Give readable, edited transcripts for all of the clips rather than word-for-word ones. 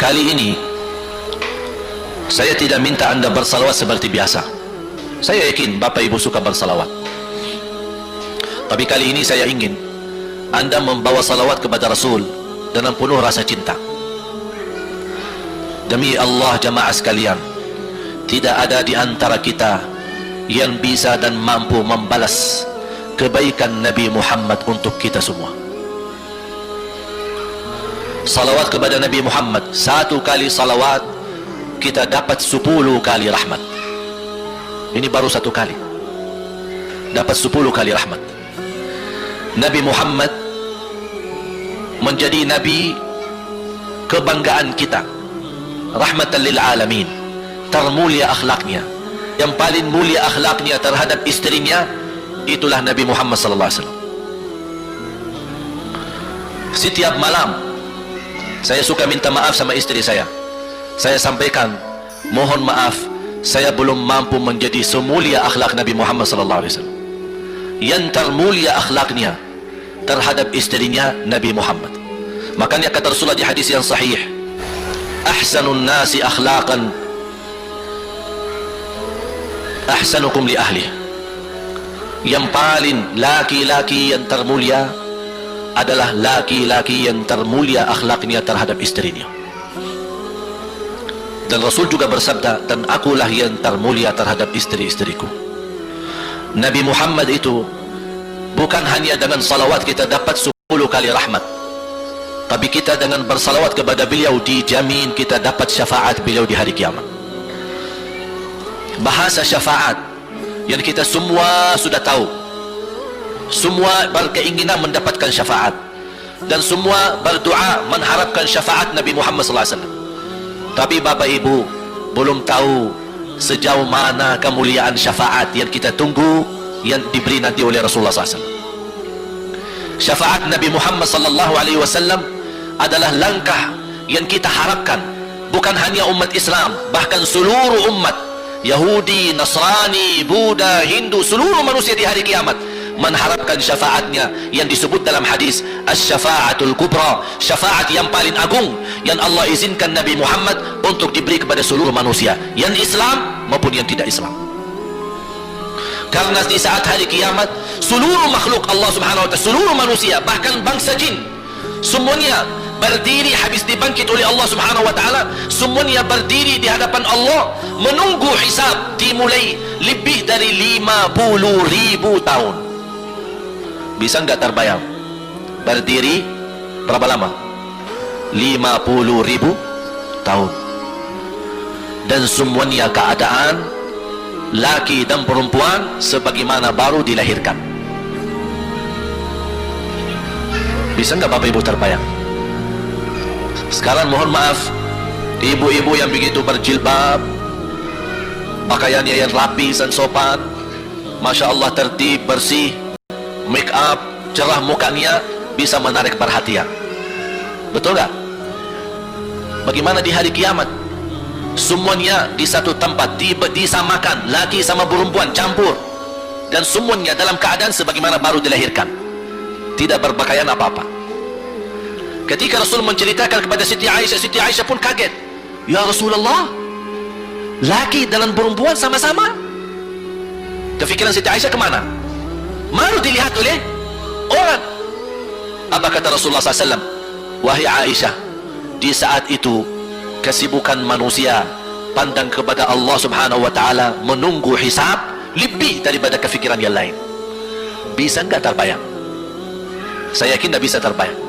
Kali ini saya tidak minta anda bersalawat seperti biasa. Saya yakin Bapak Ibu suka bersalawat, tapi kali ini saya ingin anda membawa salawat kepada Rasul dengan penuh rasa cinta. Demi Allah jamaah sekalian, tidak ada di antara kita yang bisa dan mampu membalas kebaikan Nabi Muhammad untuk kita semua. Salawat kepada Nabi Muhammad, satu kali salawat kita dapat 10 kali rahmat. Ini baru satu kali, dapat 10 kali rahmat. Nabi Muhammad menjadi Nabi kebanggaan kita, rahmatan lil alamin. Termulia akhlaknya, yang paling mulia akhlaknya terhadap istrinya, itulah Nabi Muhammad sallallahu alaihi wasallam. Setiap malam saya suka minta maaf sama istri saya. Saya sampaikan, mohon maaf, saya belum mampu menjadi semulia akhlak Nabi Muhammad sallallahu alaihi wasallam. Yang termulia akhlaknya terhadap istrinya Nabi Muhammad. Makanya kata Rasulullah di hadis yang sahih, ahsanun nasi akhlaqan ahsanukum li ahli. Yang paling laki-laki yang termulia adalah laki-laki yang termulia akhlaknya terhadap istrinya. Dan Rasul juga bersabda, dan akulah yang termulia terhadap istri-istriku. Nabi Muhammad itu bukan hanya dengan salawat kita dapat 10 kali rahmat, tapi kita dengan bersalawat kepada beliau dijamin kita dapat syafaat beliau di hari kiamat. Bahasa syafaat yang kita semua sudah tahu, semua berkeinginan mendapatkan syafaat, dan semua berdoa mengharapkan syafaat Nabi Muhammad sallallahu alaihi wasallam. Tapi Bapak Ibu belum tahu sejauh mana kemuliaan syafaat yang kita tunggu yang diberi nanti oleh Rasulullah SAW. Syafaat Nabi Muhammad sallallahu alaihi wasallam adalah langkah yang kita harapkan, bukan hanya umat Islam, bahkan seluruh umat, Yahudi, Nasrani, Buddha, Hindu, seluruh manusia di hari kiamat mengharapkan syafaatnya yang disebut dalam hadis asy-syafa'atul kubra, syafaat yang paling agung yang Allah izinkan Nabi Muhammad untuk diberi kepada seluruh manusia, yang Islam maupun yang tidak Islam. Karena di saat hari kiamat seluruh makhluk Allah Subhanahu wa taala, seluruh manusia, bahkan bangsa jin, semuanya berdiri habis dibangkit oleh Allah Subhanahu wa taala, semuanya berdiri di hadapan Allah menunggu hisab dimulai lebih dari 50.000 tahun. Bisa enggak terbayang berdiri berapa lama? 50.000 tahun. Dan semuanya keadaan laki dan perempuan sebagaimana baru dilahirkan. Bisa enggak Bapak Ibu terbayang? Sekarang mohon maaf, ibu-ibu yang begitu berjilbab, pakaiannya yang rapi dan sopan, Masya Allah, tertib, bersih, make up, cerah mukanya, bisa menarik perhatian. Betul gak? Bagaimana di hari kiamat? Semuanya di satu tempat, disamakan, laki sama perempuan campur, dan semuanya dalam keadaan sebagaimana baru dilahirkan, tidak berpakaian apa-apa. Ketika Rasul menceritakan kepada Siti Aisyah pun kaget. Ya Rasulullah, laki dan perempuan sama-sama? Kefikiran Siti Aisyah kemana? Baru dilihat oleh orang. Apa kata Rasulullah SAW? Wahai Aisyah, di saat itu kesibukan manusia pandang kepada Allah Subhanahu wa taala menunggu hisab lebih daripada kefikiran yang lain. Bisa enggak terbayang? Saya yakin tidak bisa terbayang.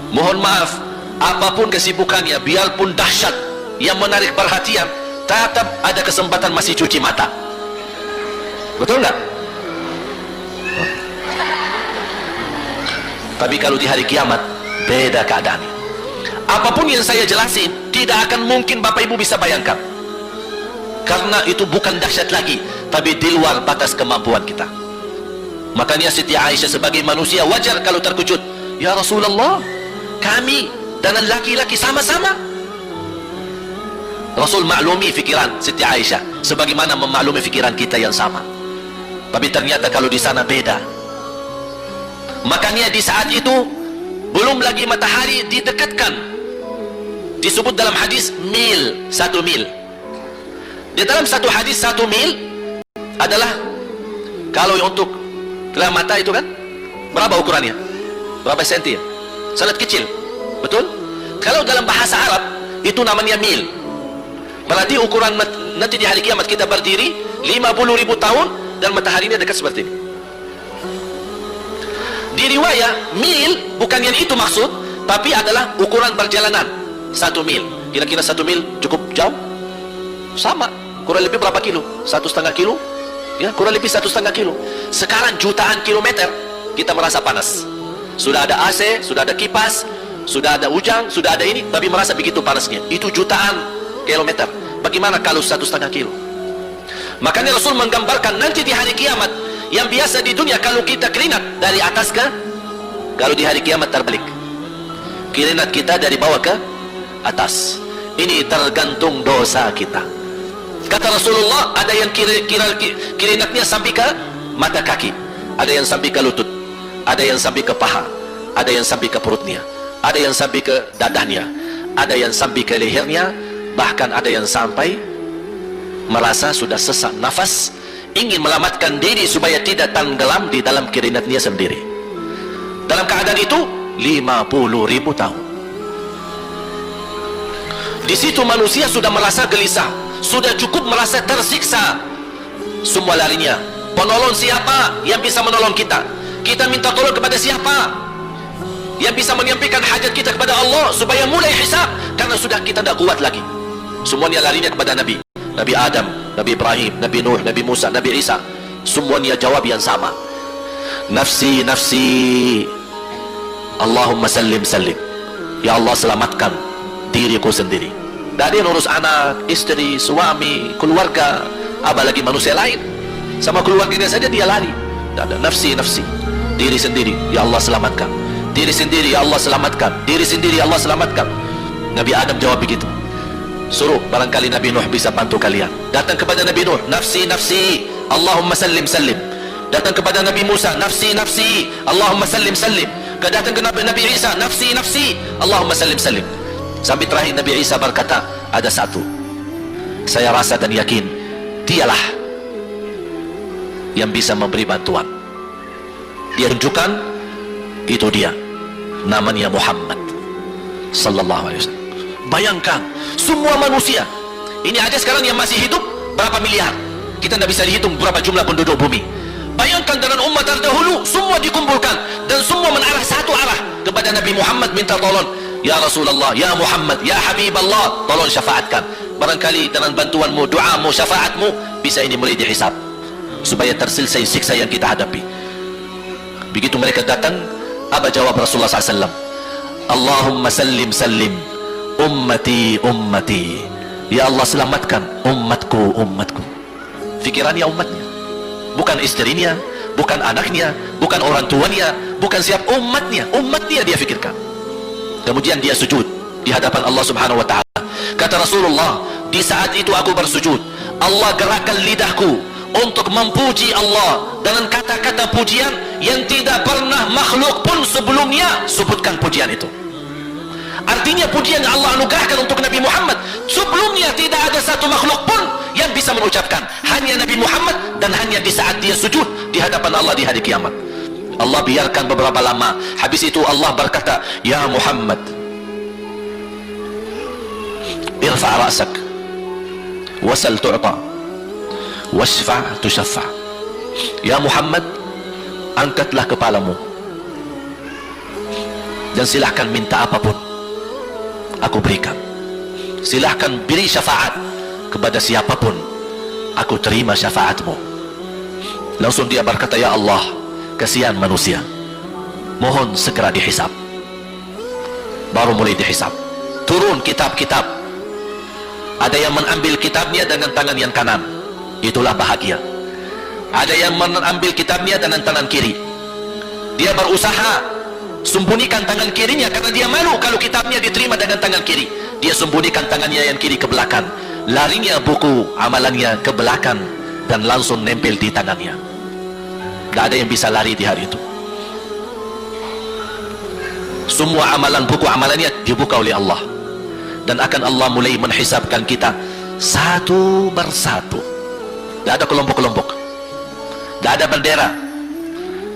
Mohon maaf, apapun kesibukannya, biarpun dahsyat yang menarik perhatian, tetap ada kesempatan masih cuci mata. Betul enggak? Tapi kalau di hari kiamat beda keadaannya. Apapun yang saya jelasin tidak akan mungkin Bapak Ibu bisa bayangkan, karena itu bukan dahsyat lagi, tapi di luar batas kemampuan kita. Makanya Siti Aisyah sebagai manusia wajar kalau terkejut. Ya Rasulullah, kami dan laki-laki sama-sama. Rasul maklumi fikiran Siti Aisyah sebagaimana memaklumi fikiran kita yang sama. Tapi ternyata kalau di sana beda. Makanya di saat itu belum lagi matahari didekatkan, disebut dalam hadis mil, 1 mil. Di dalam satu hadis 1 mil adalah, kalau untuk telah mata itu kan berapa ukurannya, berapa senti ya? Sangat kecil, betul? Kalau dalam bahasa Arab itu namanya mil. Berarti ukuran nanti di hari kiamat kita berdiri 50.000 tahun dan mataharinya dekat seperti ini. Di riwayat mil bukan yang itu maksud, tapi adalah ukuran perjalanan 1 mil. Kira-kira 1 mil cukup jauh? Sama, kurang lebih berapa kilo? 1,5 kilo? Ya, kurang lebih 1,5 kilo. Sekarang jutaan kilometer kita merasa panas. Sudah ada AC, sudah ada kipas, sudah ada hujan, sudah ada ini, tapi merasa begitu panasnya. Itu jutaan kilometer. Bagaimana kalau 1,5 kilo? Makanya Rasul menggambarkan nanti di hari kiamat, yang biasa di dunia kalau kita keringat dari atas ke, kalau di hari kiamat terbalik, keringat kita dari bawah ke atas. Ini tergantung dosa kita. Kata Rasulullah, ada yang keringatnya sampai ke mata kaki, ada yang sampai ke lutut, ada yang sampai ke paha, ada yang sampai ke perutnya, ada yang sampai ke dadahnya, ada yang sampai ke lehernya, bahkan ada yang sampai merasa sudah sesak nafas, ingin melamatkan diri supaya tidak tenggelam di dalam keringatnya sendiri. Dalam keadaan itu 50.000 tahun. Di situ manusia sudah merasa gelisah, sudah cukup merasa tersiksa. Semua larinya, penolong siapa yang bisa menolong kita? Kita minta tolong kepada siapa yang bisa menyampaikan hajat kita kepada Allah supaya mulai hisab? Karena sudah kita tidak kuat lagi. Semuanya larinya kepada Nabi, Nabi Adam, Nabi Ibrahim, Nabi Nuh, Nabi Musa, Nabi Isa. Semuanya jawab yang sama, nafsi, nafsi, Allahumma sallim, sallim. Ya Allah, selamatkan diriku sendiri. Tidak ada yang urus anak, istri, suami, keluarga, apalagi manusia lain. Sama keluarganya saja dia lari. Tidak ada, nafsi, nafsi, diri sendiri, ya Allah selamatkan. Diri sendiri, ya Allah selamatkan. Diri sendiri, ya Allah selamatkan. Nabi Adam jawab begitu. Suruh, barangkali Nabi Nuh bisa bantu kalian. Datang kepada Nabi Nuh, nafsi, nafsi, Allahumma sallim, sallim. Datang kepada Nabi Musa, nafsi, nafsi, Allahumma sallim, sallim. Datang ke Nabi Isa, nafsi, nafsi, Allahumma sallim, sallim. Sampai terakhir Nabi Isa berkata, ada satu, saya rasa dan yakin dialah yang bisa memberi bantuan. Dia tunjukkan, itu dia, namanya Muhammad sallallahu alaihi wasallam. Bayangkan, semua manusia ini aja sekarang yang masih hidup berapa miliar, kita tidak bisa dihitung berapa jumlah penduduk bumi. Bayangkan dengan umat terdahulu, semua dikumpulkan dan semua menarah satu arah kepada Nabi Muhammad, minta tolong, ya Rasulullah, ya Muhammad, ya Habib Allah, tolong syafaatkan. Barangkali dengan bantuanmu, doamu, syafaatmu, bisa ini mulai dihisab supaya terselesai siksa yang kita hadapi. Begitu mereka datang, apa jawab Rasulullah SAW? Allahumma sallim, sallim, ummati, ummati. Ya Allah, selamatkan umatku, umatku. Fikirannya umatnya, bukan istrinya, bukan anaknya, bukan orang tuanya, bukan siapa, umatnya. Umatnya dia fikirkan. Kemudian dia sujud di hadapan Allah Subhanahu wa ta'ala. Kata Rasulullah, di saat itu aku bersujud, Allah gerakkan lidahku untuk memuji Allah dengan kata-kata pujian yang tidak pernah makhluk pun sebelumnya sebutkan pujian itu. Artinya pujian yang Allah anugerahkan untuk Nabi Muhammad, sebelumnya tidak ada satu makhluk pun yang bisa mengucapkan, hanya Nabi Muhammad, dan hanya di saat dia sujud di hadapan Allah di hari kiamat. Allah biarkan beberapa lama, habis itu Allah berkata, ya Muhammad, irfa' ra'sak, wasal tu'ta, wasfa' tushaffa'. Ya Muhammad, angkatlah kepalamu dan silahkan minta apapun, aku berikan. Silahkan beri syafaat kepada siapapun, aku terima syafaatmu. Langsung dia berkata, ya Allah, kasihan manusia, mohon segera dihisab. Baru mulai dihisab, turun kitab-kitab. Ada yang mengambil kitabnya dengan tangan yang kanan, itulah bahagia. Ada yang mengambil kitabnya dengan tangan kiri, dia berusaha sembunyikan tangan kirinya karena dia malu kalau kitabnya diterima dengan tangan kiri. Dia sembunyikan tangannya yang kiri ke belakang, larinya buku amalannya ke belakang dan langsung nempel di tangannya. Tidak ada yang bisa lari di hari itu. Semua amalan, buku amalannya dibuka oleh Allah. dan akan Allah mulai menghisabkan kita satu persatu. Tidak ada kelompok-kelompok, tidak ada bendera,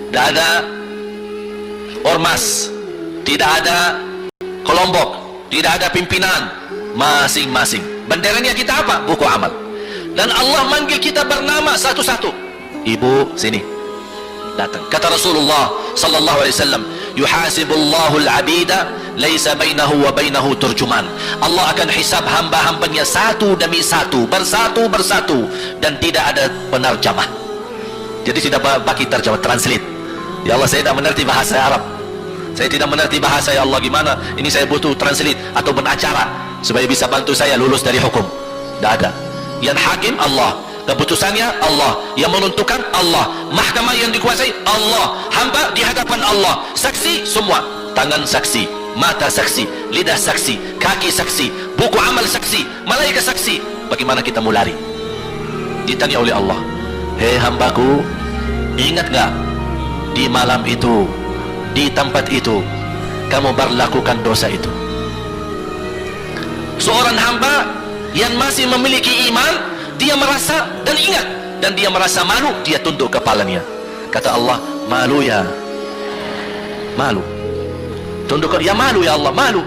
tidak ada ormas, tidak ada kelompok, tidak ada pimpinan. Masing-masing benderanya kita apa? Buku amal. Dan Allah manggil kita bernama satu-satu. Ibu, sini, datang. Kata Rasulullah sallallahu alaihi wasallam, yuhasibullahu al-abida laisa bainahu wa bainahu turjuman. Allah akan hisab hamba-hambanya satu demi satu, bersatu dan tidak ada penerjemah. Jadi tidak bagi terjemah, translate. Ya Allah, saya tidak mengerti bahasa Arab, saya tidak mengerti bahasa, ya Allah, gimana ini, saya butuh translate atau benacara supaya bisa bantu saya lulus dari hukum. Tidak ada. Yang hakim Allah, keputusannya Allah, yang menentukan Allah, mahkamah yang dikuasai Allah, hamba di hadapan Allah, saksi semua, tangan saksi, mata saksi, lidah saksi, kaki saksi, buku amal saksi, malaikat saksi. Bagaimana kita mau lari? Ditanya oleh Allah, hei hambaku, ingat gak di malam itu, di tempat itu kamu berlakukan dosa itu? Seorang hamba yang masih memiliki iman, dia merasa dan ingat, dan dia merasa malu, dia tunduk kepalanya. Kata Allah, malu ya, malu, tunduk, ya malu ya Allah, malu,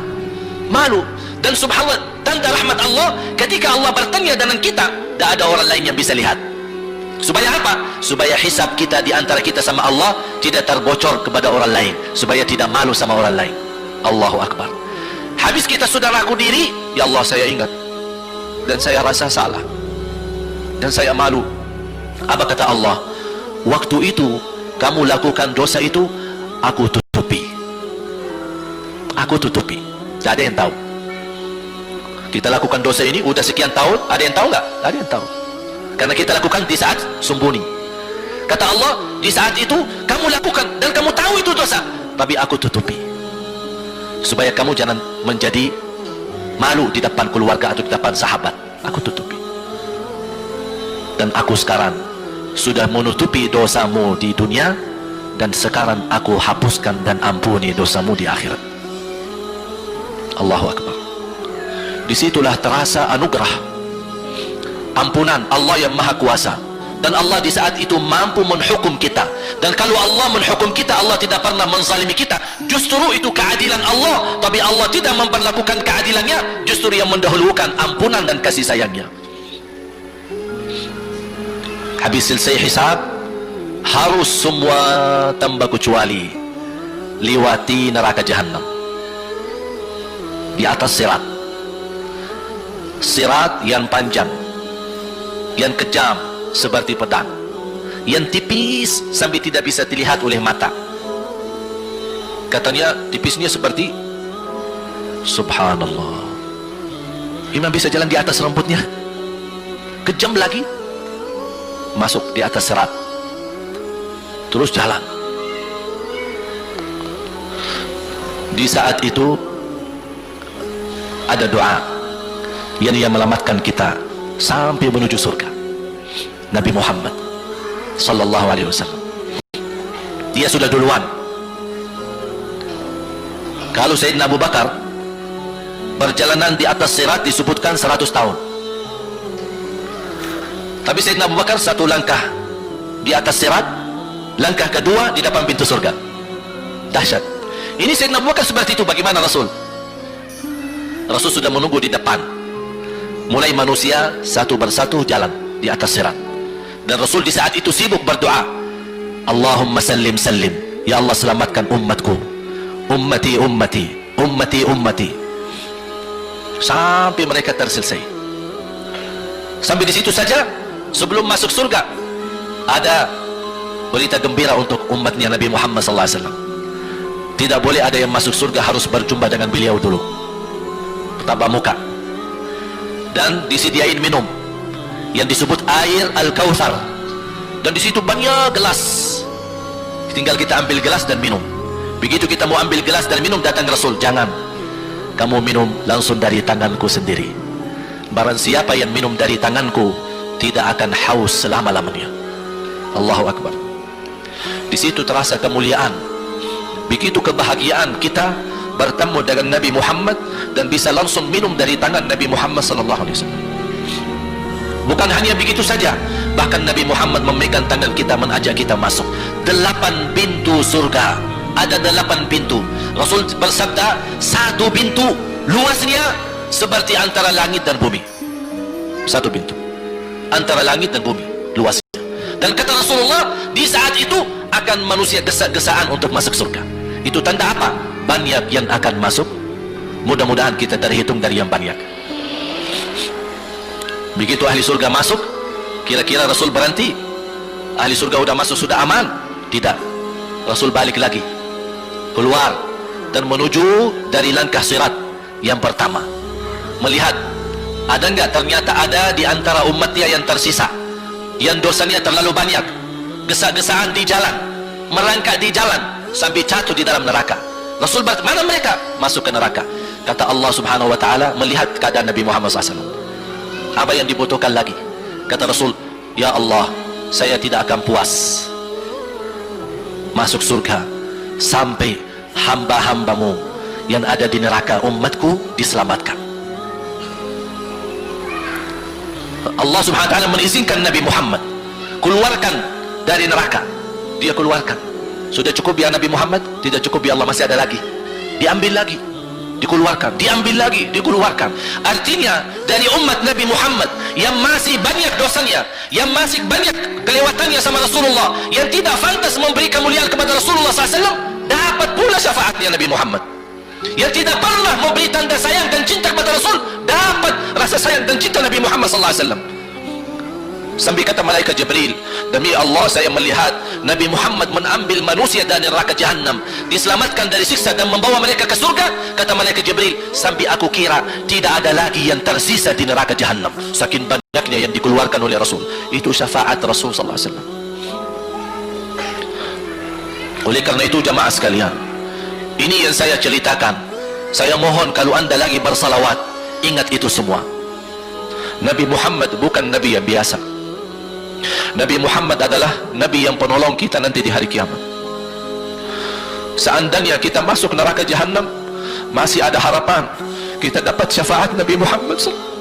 malu. Dan subhanallah, tanda rahmat Allah, ketika Allah bertanya dengan kita, tidak ada orang lain yang bisa lihat. Supaya apa? Supaya hisab kita di antara kita sama Allah tidak terbocor kepada orang lain, supaya tidak malu sama orang lain. Allahu Akbar. Habis kita sudah ragu diri, ya Allah, saya ingat dan saya rasa salah dan saya malu. Apa kata Allah? Waktu itu kamu lakukan dosa itu, aku tutupi, aku tutupi, tidak ada yang tahu. Kita lakukan dosa ini udah sekian tahun, ada yang tahu nggak? Ada yang tahu, karena kita lakukan di saat sembunyi. Kata Allah, di saat itu kamu lakukan dan kamu tahu itu dosa, tapi aku tutupi supaya kamu jangan menjadi malu di depan keluarga atau di depan sahabat. Aku tutupi. Dan aku sekarang sudah menutupi dosamu di dunia, dan sekarang aku hapuskan dan ampuni dosamu di akhirat. Allahu Akbar. Disitulah terasa anugerah, ampunan Allah yang maha kuasa. Dan Allah di saat itu mampu menghukum kita. Dan kalau Allah menghukum kita, Allah tidak pernah menzalimi kita. Justru itu keadilan Allah. Tapi Allah tidak memperlakukan keadilannya, justru yang mendahulukan ampunan dan kasih sayangnya. Habis selesai hisab, harus semua tanpa kecuali lewati neraka jahanam di atas sirat. Sirat yang panjang, yang kejam seperti pedang, yang tipis sampai tidak bisa dilihat oleh mata. Katanya tipisnya seperti, subhanallah, imam bisa jalan di atas rambutnya. Kejam lagi, masuk di atas serat, terus jalan. Di saat itu ada doa yang menyelamatkan kita sampai menuju surga. Nabi Muhammad sallallahu alaihi wasallam, dia sudah duluan. Kalau Sayyidina Abu Bakar perjalanan di atas sirat disebutkan 100 tahun, tapi Sayyidina Abu Bakar satu langkah di atas sirat, langkah kedua di depan pintu surga. Dahsyat. Ini Sayyidina Abu Bakar seperti itu. Bagaimana Rasul? Rasul sudah menunggu di depan, mulai manusia satu persatu jalan di atas sirat. Dan Rasul di saat itu sibuk berdoa, Allahumma sallim sallim, ya Allah selamatkan umatku, ummati ummati, ummati ummati, sampai mereka terselesai. Sampai di situ saja. Sebelum masuk surga ada berita gembira untuk umatnya Nabi Muhammad SAW. Tidak boleh ada yang masuk surga harus berjumpa dengan beliau dulu, tatap muka, dan disediain minum yang disebut air Al-Kautsar. Dan di situ banyak gelas, tinggal kita ambil gelas dan minum. Begitu kita mau ambil gelas dan minum, datang Rasul, jangan, kamu minum langsung dari tanganku sendiri. Barang siapa yang minum dari tanganku tidak akan haus selama-lamanya. Allahu Akbar. Di situ terasa kemuliaan. Begitu kebahagiaan kita bertemu dengan Nabi Muhammad, dan bisa langsung minum dari tangan Nabi Muhammad sallallahu alaihi wasallam. Bukan hanya begitu saja, bahkan Nabi Muhammad memegang tangan kita, mengajak kita masuk 8 pintu surga. Ada 8 pintu. Rasul bersabda, satu pintu luasnya seperti antara langit dan bumi. Satu pintu antara langit dan bumi luasnya. Dan kata Rasulullah, di saat itu akan manusia gesa-gesaan untuk masuk surga. Itu tanda apa? Banyak yang akan masuk. Mudah-mudahan kita terhitung dari yang banyak. Begitu ahli surga masuk, kira-kira Rasul berhenti? Ahli surga udah masuk, sudah aman? Tidak. Rasul balik lagi, keluar dan menuju dari langkah sirat yang pertama, melihat ada enggak, ternyata ada di antara umatnya yang tersisa, yang dosanya terlalu banyak, gesa-gesaan di jalan, merangkak di jalan sampai jatuh di dalam neraka. Rasul mana mereka? Masuk ke neraka. Kata Allah subhanahu wa ta'ala, melihat keadaan Nabi Muhammad SAW, apa yang dibutuhkan lagi? Kata Rasul, ya Allah, saya tidak akan puas masuk surga sampai hamba-hambamu yang ada di neraka, umatku, diselamatkan. Allah subhanahu wa ta'ala mengizinkan Nabi Muhammad keluarkan dari neraka. Dia keluarkan. Sudah cukup ya Nabi Muhammad? Tidak cukup ya Allah, masih ada lagi. Diambil lagi, dikeluarkan, diambil lagi, dikeluarkan. Artinya dari umat Nabi Muhammad yang masih banyak dosanya, yang masih banyak kelewatannya sama Rasulullah, yang tidak pantas memberi kemuliaan kepada Rasulullah SAW, dapat pula syafaatnya Nabi Muhammad. Yang tidak pernah memberi tanda sayang dan cinta kepada Rasul, dapat rasa sayang dan cinta Nabi Muhammad SAW. Sampai kata malaikat Jibril, demi Allah saya melihat Nabi Muhammad mengambil manusia dari neraka Jahannam, diselamatkan dari siksa dan membawa mereka ke surga. Kata malaikat Jibril, sampai aku kira tidak ada lagi yang tersisa di neraka Jahannam, saking banyaknya yang dikeluarkan oleh Rasul. Itu syafaat Rasul sallallahu alaihi wasallam. Oleh karena itu jamaah sekalian, ini yang saya ceritakan. Saya mohon kalau anda lagi bersalawat, ingat itu semua. Nabi Muhammad bukan Nabi yang biasa. Nabi Muhammad adalah Nabi yang penolong kita nanti di hari kiamat. Seandainya kita masuk neraka Jahannam, masih ada harapan kita dapat syafaat Nabi Muhammad SAW.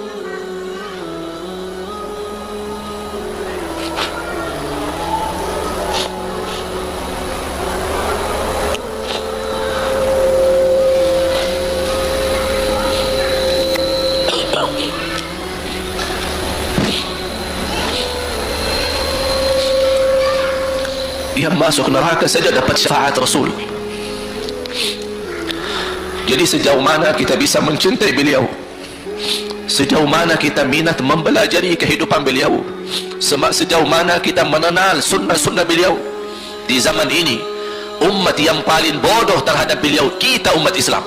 Yang masuk neraka saja dapat syafaat Rasul. Jadi sejauh mana kita bisa mencintai beliau, sejauh mana kita minat mempelajari kehidupan beliau, sejauh mana kita mengenal sunnah-sunnah beliau. Di zaman ini, umat yang paling bodoh terhadap beliau kita, umat Islam.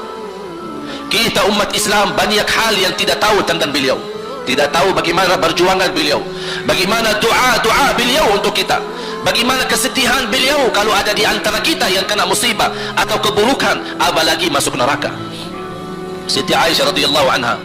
Kita umat Islam banyak hal yang tidak tahu tentang beliau, tidak tahu bagaimana perjuangan beliau, bagaimana doa beliau untuk kita, bagaimana kesedihan beliau kalau ada di antara kita yang kena musibah atau keburukan, apalagi masuk neraka. Siti Aisyah radhiyallahu anha